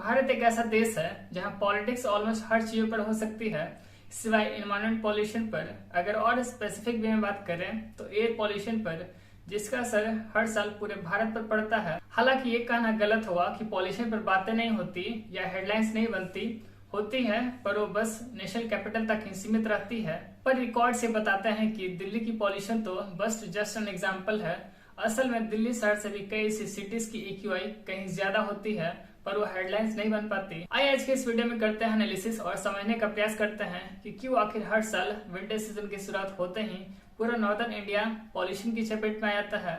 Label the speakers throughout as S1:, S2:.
S1: भारत एक ऐसा देश है जहां पॉलिटिक्स ऑलमोस्ट हर चीजों पर हो सकती है सिवाय एनवायरमेंट पॉल्यूशन पर। अगर और स्पेसिफिक वे में बात करें तो एयर पॉल्यूशन पर, जिसका असर हर साल पूरे भारत पर पड़ता है। हालांकि ये कहना गलत हुआ कि पॉल्यूशन पर बातें नहीं होती या हेडलाइंस नहीं बनती, होती है पर वो बस नेशनल कैपिटल तक ही सीमित रहती है। पर रिकॉर्ड से बताते हैं कि दिल्ली की पॉल्यूशन तो बस जस्ट एन एग्जाम्पल है। असल में दिल्ली शहर से भी कई ऐसी सिटीज की AQI कहीं ज्यादा होती है पर वो हेडलाइंस नहीं बन पाती। आइए आज के इस वीडियो में करते हैं एनालिसिस और समझने का प्रयास करते हैं कि क्यों आखिर हर साल विंटर सीजन की शुरुआत होते ही पूरा नॉर्दर्न इंडिया पॉल्यूशन की चपेट में आ जाता है।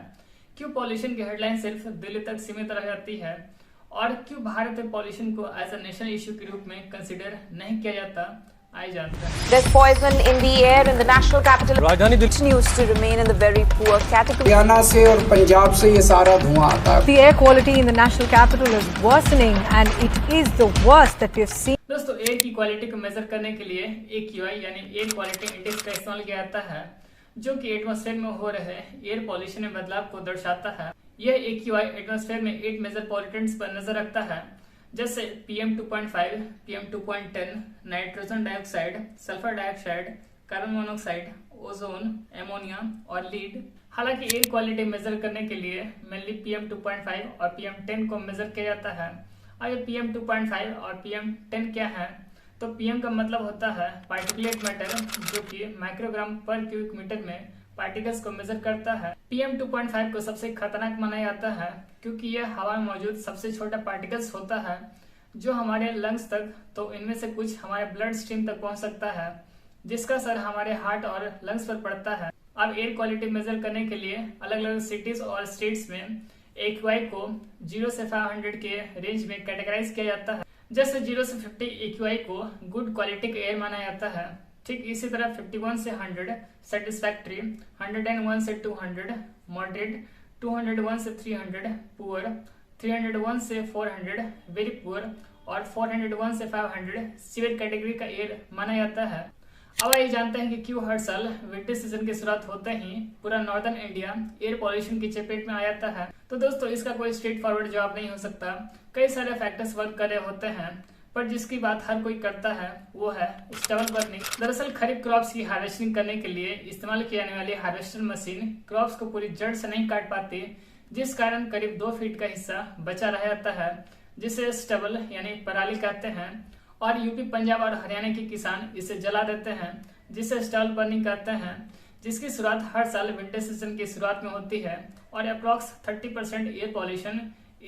S1: क्यों पॉल्यूशन की हेडलाइन सिर्फ दिल्ली तक सीमित रह जाती है और क्यों भारत में पॉल्यूशन को एज अ नेशनल इश्यू के रूप में कंसिडर नहीं किया जाता। आइए जानते हैं।
S2: There's poison in the air in the national capital.
S3: राजधानी Delhi
S2: Continues to remain in the very poor category.
S4: Haryana से और पंजाब से ये सारा धुआं आता है।
S5: The air quality in the national capital is worsening and it is the worst that we've seen.
S1: दोस्तों, एयर की क्वालिटी को मेजर करने के लिए AQI यानी एयर क्वालिटी इंडेक्स का इस्तेमाल किया जाता है, जो कि एटमॉस्फेयर में हो रहे एयर पॉल्यूशन में बदलाव को दर्शाता है। यह AQI एटमॉस्फेयर में 8 मेजर पॉल्यूटेंट्स पर नजर रखता है, जैसे PM2.5, PM2.10, nitrogen dioxide, sulphur dioxide, carbon monoxide, ozone, ammonia और लीड। हालांकि एयर क्वालिटी मेजर करने के लिए मेनली PM2.5 और PM10 को मेजर किया जाता है। अब PM2.5 और PM10 क्या है? तो PM का मतलब होता है पार्टिकुलेट मैटर, जो कि माइक्रोग्राम पर क्यूबिक मीटर में पार्टिकल्स को मेजर करता है। PM2.5 को सबसे खतरनाक माना जाता है क्योंकि यह हवा में मौजूद सबसे छोटा पार्टिकल्स होता है जो हमारे लंग्स तक, तो इनमें से कुछ हमारे ब्लड स्ट्रीम तक पहुंच सकता है, जिसका असर हमारे हार्ट और लंग्स पर पड़ता है। अब एयर क्वालिटी मेजर करने के लिए अलग अलग सिटीज और स्टेट्स में AQI को 0 से 500 के रेंज में कैटेगराइज किया जाता है। जैसे 0 से 50 AQI को गुड क्वालिटी का एयर माना जाता है, ठीक इसी तरह 51 से 100 सेटिस्फैक्ट्री, 101 से 200 मॉडरेट, 201 से 300 पुअर, 301 से 400 वेरी पुअर और 401 से 500 सीवियर कैटेगरी का एयर माना जाता है। अब आइए जानते हैं कि क्यों हर साल विंटर सीजन की शुरुआत होते ही पूरा नॉर्दर्न इंडिया एयर पॉल्यूशन की चपेट में आ जाता है। तो दोस्तों, इसका कोई स्ट्रेट फॉरवर्ड जवाब नहीं हो सकता। कई सारे फैक्टर्स वर्क कर रहे होते हैं, पर जिसकी बात हर कोई करता है वो है स्टबल बर्निंग। दरअसल खरीफ क्रॉप्स की हार्वेस्टिंग करने के लिए इस्तेमाल की जाने वाली हार्वेस्टर मशीन क्रॉप्स को पूरी जड़ से नहीं काट पाती, जिस कारण करीब 2 फीट का हिस्सा बचा रह जाता है, जिसे स्टबल यानी पराली कहते हैं। और यूपी, पंजाब और हरियाणा के किसान इसे जला देते हैं, जिसे स्टबल बर्निंग कहते हैं, जिसकी शुरुआत हर साल विंटर सीजन की शुरुआत में होती है। और अप्रॉक्स 30% एयर पॉल्यूशन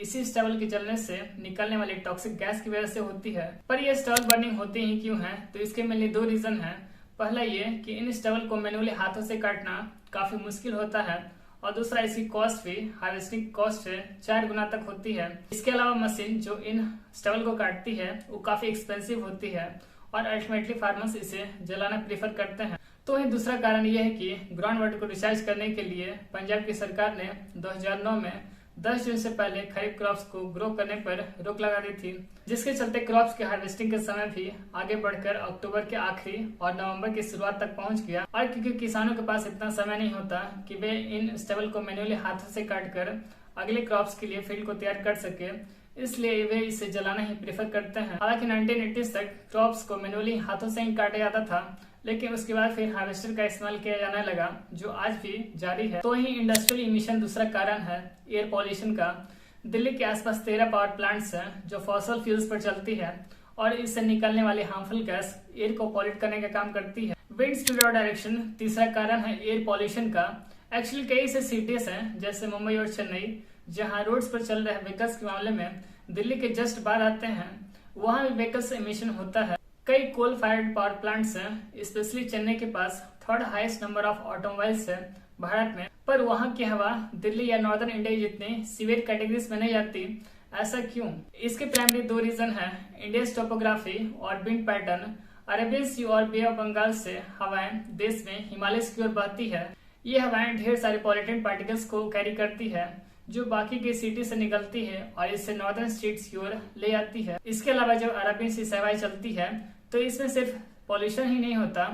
S1: इसी स्टबल के जलने से निकलने वाली टॉक्सिक गैस की वजह से होती है। पर यह स्टबल बर्निंग होती ही क्यों है? तो इसके मेनली 2 रीजन है। पहला ये कि इन स्टबल को मैनुअली हाथों से काटना काफी मुश्किल होता है और दूसरा इसकी कॉस्ट भी हार्वेस्टिंग कॉस्ट से 4 गुना तक होती है। इसके अलावा मशीन जो इन स्टबल को काटती है वो काफी एक्सपेंसिव होती है और अल्टीमेटली फार्मर्स इसे जलाना प्रेफर करते हैं। तो वही दूसरा कारण यह है कि ग्राउंड वाटर को रिचार्ज करने के लिए पंजाब की सरकार ने 2009 में 10 जून से पहले खरीफ क्रॉप्स को ग्रो करने पर रोक लगा दी थी, जिसके चलते क्रॉप्स की हार्वेस्टिंग का समय भी आगे बढ़कर अक्टूबर के आखिरी और नवंबर की शुरुआत तक पहुंच गया। और क्योंकि किसानों के पास इतना समय नहीं होता कि वे इन स्टबल को मैन्युअली हाथों से काटकर अगले क्रॉप्स के लिए फील्ड को तैयार कर सके, इसलिए वे इसे जलाना ही प्रेफर करते हैं। हालांकि 1980s तक क्रॉप्स को मैन्युअली हाथों से ही काटा जाता था, लेकिन उसके बाद फिर हार्वेस्टर का इस्तेमाल किया जाने लगा, जो आज भी जारी है। तो ही इंडस्ट्रियल इमिशन दूसरा कारण है एयर पॉल्यूशन का। दिल्ली के आसपास 13 पावर प्लांट्स हैं जो फॉसिल फ्यूल्स पर चलती है और इससे निकलने वाली हार्मफुल गैस एयर को पॉल्यूट करने का काम करती है। विंड स्पीड और डायरेक्शन तीसरा कारण है एयर पॉल्यूशन का। एक्चुअली कई ऐसे सिटीज हैं जैसे मुंबई और चेन्नई, जहां रोड्स पर चल रहे व्हीकल्स के मामले में दिल्ली के जस्ट बाद आते हैं, वहां भी व्हीकल से इमिशन होता है। कई कोल फायर्ड पावर प्लांट्स हैं, स्पेशली चेन्नई के पास 3rd highest number of automobiles है भारत में, पर वहां की हवा दिल्ली या नॉर्दर्न इंडिया जितनी सीवियर कैटेगरीज में नहीं आती। ऐसा क्यों? इसके प्राइमरी 2 रीजन है, इंडियस टोपोग्राफी और विंड पैटर्न। अरेबियन सी और बे ऑफ बंगाल से हवाएं देश में हिमालय की ओर बहती है। ये हवाएं ढेर सारे पॉल्यूटेंट पार्टिकल्स को कैरी करती है, जो बाकी के सिटी से निकलती है और इससे नॉर्दर्न स्टेट्स की ओर ले आती है। इसके अलावा जब अरबियन सी हवाएं चलती है तो इसमें सिर्फ पॉल्यूशन ही नहीं होता,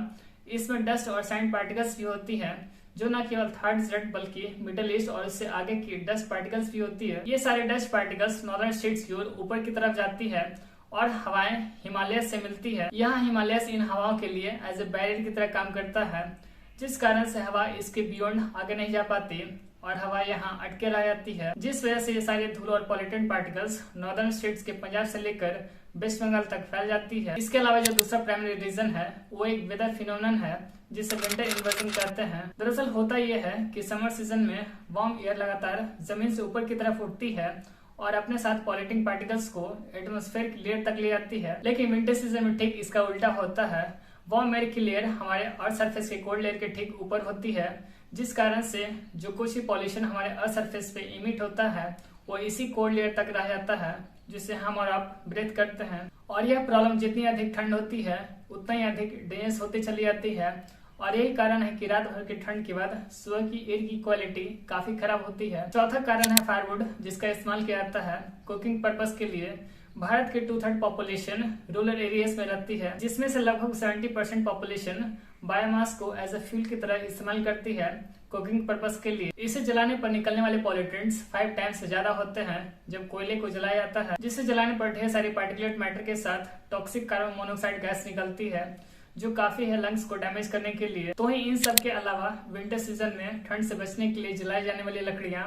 S1: इसमें डस्ट और सैंड पार्टिकल्स भी होती है, जो न केवल थर्ड जेट बल्कि मिडिल ईस्ट और इससे आगे की डस्ट पार्टिकल्स भी होती है। ये सारे डस्ट पार्टिकल्स नॉर्दर्न स्टेट्स की ओर ऊपर की तरफ जाती है और हवाएं हिमालय से मिलती है। यहाँ हिमालय इन हवाओं के लिए एज ए बैरियर की तरह काम करता है, जिस कारण से हवा इसके बियॉन्ड आगे नहीं जा पाती और हवा यहाँ अटके रह जाती है, जिस वजह से ये सारे धूल और पॉल्यूटेंट पार्टिकल्स नॉर्दर्न स्टेट्स के पंजाब से लेकर वेस्ट बंगाल तक फैल जाती है। इसके अलावा जो दूसरा प्राइमरी रीजन है वो एक वेदर फिनोमेनन है जिसे विंटर इन्वर्जन कहते हैं। दरअसल होता यह है कि समर सीजन में वार्म एयर लगातार जमीन से ऊपर की तरफ उठती है और अपने साथ पॉल्यूटिंग पार्टिकल्स को एटमॉस्फेयर की लेयर तक ले जाती है। लेकिन विंटर सीजन में ठीक इसका उल्टा होता है। वार्म एयर की लेयर हमारे अर्थ सरफेस के कोल्ड लेयर के ठीक ऊपर होती है, जिस कारण से जो कुछ भी पॉल्यूशन हमारे अर्थ सरफेस पे इमिट होता है वो इसी कोल्ड लेयर तक रह जाता है, जिससे हम और आप ब्रीथ करते हैं। और यह प्रॉब्लम जितनी अधिक ठंड होती है उतना ही अधिक डेंजरस होती चली जाती है और यही कारण है कि रात भर की ठंड के बाद सुबह की एयर की क्वालिटी काफी खराब होती है। चौथा कारण है फायरवुड, जिसका इस्तेमाल किया जाता है कुकिंग पर्पस के लिए। भारत की 2/3 पॉपुलेशन रूरल एरियाज में रहती है, जिसमें से लगभग 70% पॉपुलेशन बायोमास को एज ए फ्यूल की तरह इस्तेमाल करती है कुकिंग पर्पस के लिए। इसे जलाने पर निकलने वाले पॉल्यूटेंट्स 5 टाइम्स से ज्यादा होते हैं जब कोयले को जलाया जाता है, जिसे जलाने पर ढेर सारी पार्टिकुलेट मैटर के साथ टॉक्सिक कार्बन मोनोऑक्साइड गैस निकलती है, जो काफी है लंग्स को डैमेज करने के लिए। तो ही इन सब के अलावा विंटर सीजन में ठंड से बचने के लिए जलाई जाने वाली लकड़ियां,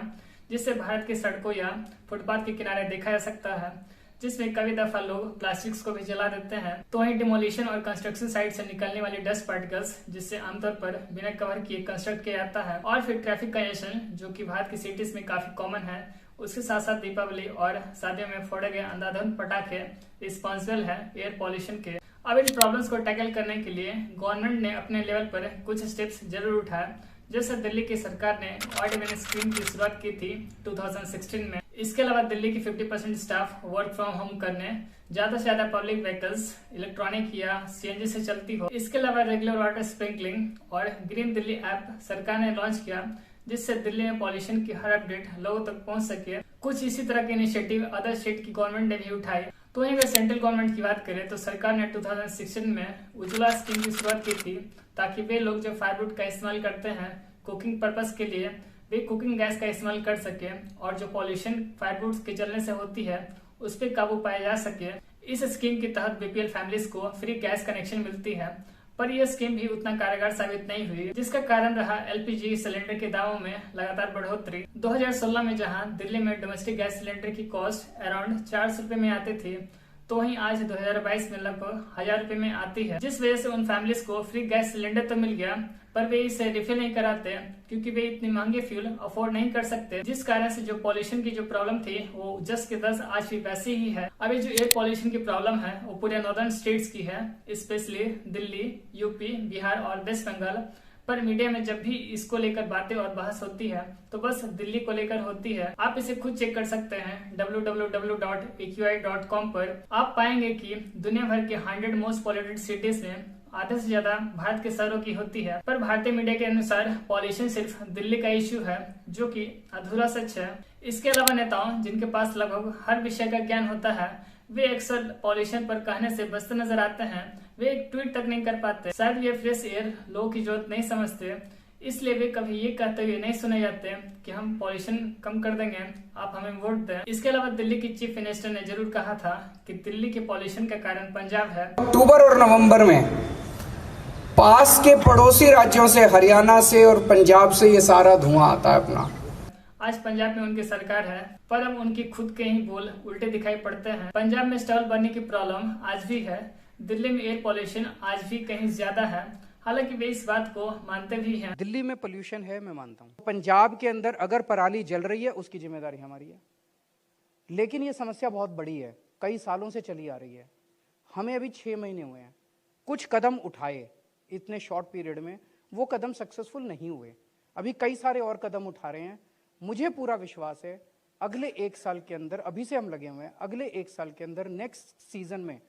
S1: जिससे भारत की सड़कों या फुटपाथ के किनारे देखा जा सकता है, जिसमें कभी दफा लोग प्लास्टिक्स को भी जला देते हैं। तो वहीं डिमोलिशन और कंस्ट्रक्शन साइट से निकलने वाली डस्ट पार्टिकल्स, जिससे आमतौर पर बिना कवर किए कंस्ट्रक्ट किया जाता है। और फिर ट्रैफिक कंजेशन, जो कि भारत की सिटीज में काफी कॉमन है। उसके साथ साथ दीपावली और शादियों में फोड़े गए अंधाधुंध पटाखे रिस्पॉन्सिबल है एयर पॉल्यूशन के। अब इन प्रॉब्लम्स को टैकल करने के लिए गवर्नमेंट ने अपने लेवल पर कुछ स्टेप्स जरूर उठाए। जैसे दिल्ली की सरकार ने ऑड इवन स्कीम की शुरुआत की थी 2016 में। इसके अलावा दिल्ली की 50% स्टाफ वर्क फ्रॉम होम करने, ज्यादा से ज्यादा पब्लिक व्हीकल्स इलेक्ट्रॉनिक या सीएनजी से चलती हो। इसके अलावा रेगुलर वाटर स्प्रिंकलिंग और ग्रीन दिल्ली ऐप सरकार ने लॉन्च किया, जिससे दिल्ली में पॉल्यूशन की हर अपडेट लोगों तक पहुंच सके। कुछ इसी तरह के इनिशिएटिव अदर स्टेट की गवर्नमेंट ने भी उठाए। तो वहीं अगर सेंट्रल गवर्नमेंट की बात करें तो सरकार ने 2016 में उज्ज्वला स्कीम की शुरुआत की थी, ताकि वे लोग जो फायरवुड का इस्तेमाल करते हैं कुकिंग पर्पस के लिए, वे कुकिंग गैस का इस्तेमाल कर सके और जो पॉल्यूशन फायरवुड के जलने से होती है उस पर काबू पाया जा सके। इस स्कीम के तहत बीपीएल फैमिलीज को फ्री गैस कनेक्शन मिलती है, पर यह स्कीम भी उतना कारगर साबित नहीं हुई, जिसका कारण रहा एलपीजी सिलेंडर के दामों में लगातार बढ़ोतरी। 2016 में जहां दिल्ली में डोमेस्टिक गैस सिलेंडर की कॉस्ट अराउंड 400 रुपए में आती थी, तो वहीं आज 2022 में लगभग 1000 रुपए में आती है, जिस वजह से उन फैमिलीज को फ्री गैस सिलेंडर तो मिल गया, पर वे इसे रिफिल नहीं कराते क्योंकि वे इतनी महंगे फ्यूल अफोर्ड नहीं कर सकते, जिस कारण से जो पॉल्यूशन की जो प्रॉब्लम थी वो जस्ट के 10 आज भी वैसी ही है। अभी जो एयर पॉल्यूशन की प्रॉब्लम है वो पूरे नॉर्दर्न स्टेट्स की है, स्पेशली दिल्ली, यूपी, बिहार और वेस्ट बंगाल। पर मीडिया में जब भी इसको लेकर बातें और बहस होती है तो बस दिल्ली को लेकर होती है। आप इसे खुद चेक कर सकते हैं www.aqi.com पर। आप पाएंगे कि दुनिया भर के 100 मोस्ट पॉल्यूटेड सिटीज में आधे से ज्यादा भारत के शहरों की होती है, पर भारतीय मीडिया के अनुसार पॉल्यूशन सिर्फ दिल्ली का इश्यू है, जो कि अधूरा सच है। इसके अलावा नेताओं जिनके पास लगभग हर विषय का ज्ञान होता है, वे अक्सर पॉल्यूशन पर कहने से बचते नजर आते हैं। वे एक ट्वीट तक नहीं कर पाते। शायद वे फ्रेश एयर लोगों की जरूरत नहीं समझते, इसलिए वे कभी ये कहते हुए नहीं सुने जाते कि हम पॉल्यूशन कम कर देंगे, आप हमें वोट दें। इसके अलावा दिल्ली की चीफ मिनिस्टर ने जरूर कहा था कि दिल्ली के पॉल्यूशन का कारण पंजाब है।
S4: अक्टूबर और नवंबर में पास के पड़ोसी राज्यों से, हरियाणा से और पंजाब से ये सारा धुआं आता है अपना।
S1: आज पंजाब में उनकी सरकार है, पर अब उनकी खुद के ही बोल उल्टे दिखाई पड़ते हैं। पंजाब में स्टॉल बनने की प्रॉब्लम आज भी है। दिल्ली में एयर पॉल्यूशन आज भी कहीं ज्यादा है, हालांकि वे इस बात को मानते भी हैं।
S3: दिल्ली में पोल्यूशन है, मैं मानता हूँ। पंजाब के अंदर अगर पराली जल रही है उसकी जिम्मेदारी हमारी है, लेकिन ये समस्या बहुत बड़ी है, कई सालों से चली आ रही है। हमें अभी 6 महीने हुए हैं, कुछ कदम उठाए इतने शॉर्ट पीरियड में, वो कदम सक्सेसफुल नहीं हुए। अभी कई सारे और कदम उठा रहे हैं। मुझे पूरा विश्वास है अगले 1 साल के अंदर, अभी से हम लगे हुए हैं, अगले 1 साल के अंदर नेक्स्ट सीजन में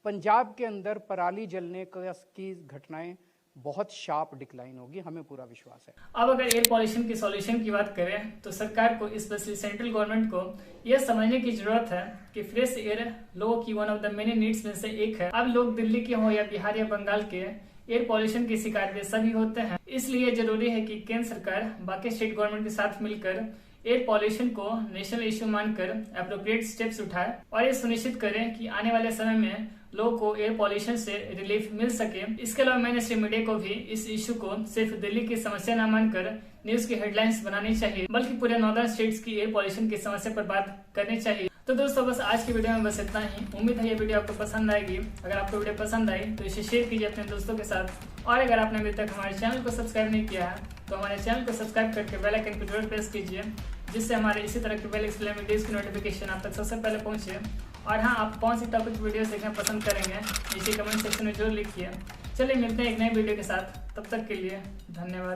S3: पंजाब के अंदर पराली जलने की घटनाएं बहुत शार्प डिक्लाइन होगी, हमें पूरा विश्वास है।
S1: अब अगर एयर पॉल्यूशन की सॉल्यूशन की बात करें तो सरकार को, स्पेशली सेंट्रल गवर्नमेंट को, यह समझने की जरूरत है कि फ्रेश एयर लोगों की one of the many needs में से एक है। अब लोग दिल्ली के हो या बिहार या बंगाल के, एयर पॉल्यूशन की शिकार वे सभी होते हैं। इसलिए जरूरी है कि केंद्र सरकार बाकी स्टेट गवर्नमेंट के साथ मिलकर एयर पॉल्यूशन को नेशनल इश्यू मानकर एप्रोप्रिएट स्टेप्स उठाए और ये सुनिश्चित करें कि आने वाले समय में लोगों को एयर पॉल्यूशन से रिलीफ मिल सके। इसके अलावा मेन स्ट्रीम मीडिया को भी इस इशू को सिर्फ दिल्ली की समस्या न मानकर न्यूज की हेडलाइंस बनानी चाहिए, बल्कि पूरे नॉर्दर्न स्टेट्स की एयर पॉल्यूशन की समस्या पर बात करनी चाहिए। तो दोस्तों बस आज की वीडियो में बस इतना ही। उम्मीद है ये वीडियो आपको पसंद आएगी। अगर आपको वीडियो पसंद आई तो इसे शेयर कीजिए अपने दोस्तों के साथ, और अगर आपने अभी तक हमारे चैनल को सब्सक्राइब नहीं किया है तो हमारे चैनल को सब्सक्राइब करके बेल आइकन को जरूर प्रेस कीजिए, जिससे हमारे इसी तरह के वेल एक्सप्लेन वीडियोस की नोटिफिकेशन आप तक सबसे पहले पहुंचे। और हाँ, आप कौन सी टॉपिक वीडियोस देखना पसंद करेंगे नीचे कमेंट सेक्शन में जरूर लिखिए। चलिए मिलते हैं एक नए वीडियो के साथ, तब तक के लिए धन्यवाद।